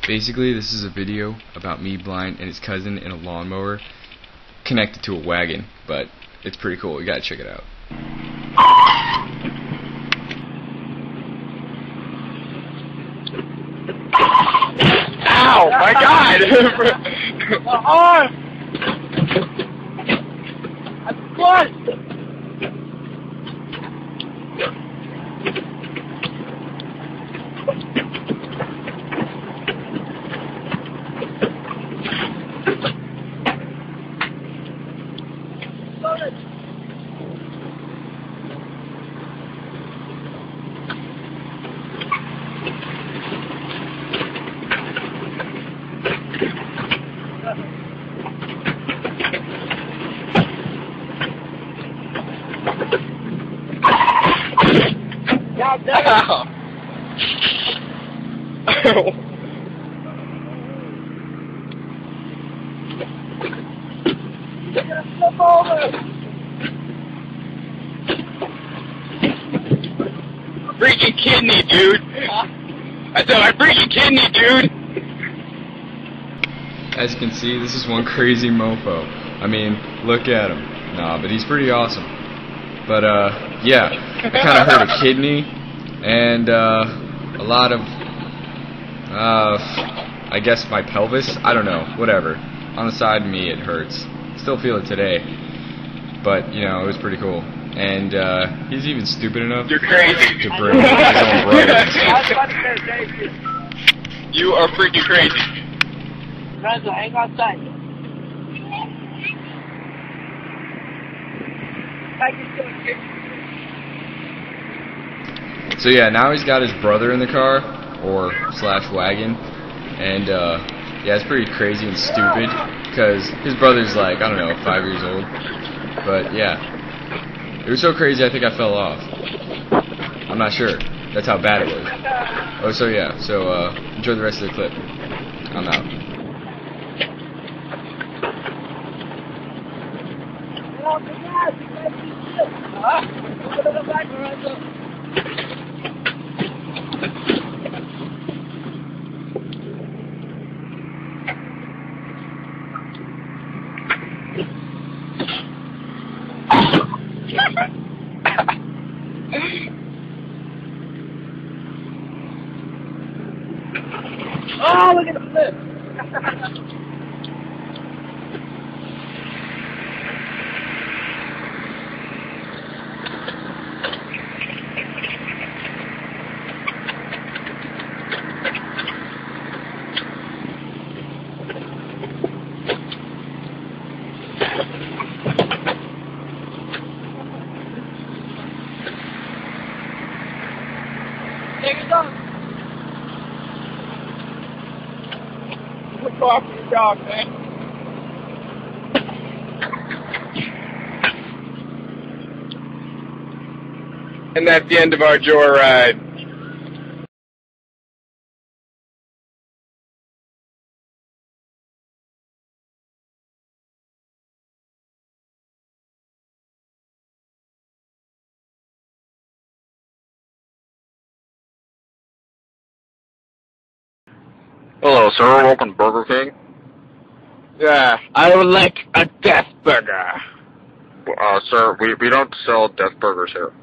Basically, this is a video about me, Blaiant, and his cousin in a lawnmower connected to a wagon, but it's pretty cool. You gotta check it out. Ow! My God! I'm good! Ow! Flip over! Freaking kidney, dude! I said my freaking kidney, dude! As you can see, this is one crazy mofo. I mean, look at him. Nah, but he's pretty awesome. But, yeah, I kind of hurt a kidney, and, a lot of, I guess my pelvis? I don't know, whatever. On the side of me, it hurts. Still feel it today. But, you know, it was pretty cool. And, he's even stupid enough You're crazy. to bring his own brother and stuff. You are freaking crazy. Renzo, hang on tight. So yeah, now he's got his brother in the car, or slash wagon, and yeah, it's pretty crazy and stupid, because his brother's like, I don't know, 5 years old, but yeah, it was so crazy I think I fell off. I'm not sure, that's how bad it was. Oh, so yeah, so enjoy the rest of the clip. I'm out. Oh, look at the flip! Take it off! Look after your dog, man. And that's the end of our joyride. Hello, sir. Welcome to Burger King. Yeah, I would like a death burger. Sir, we don't sell death burgers here.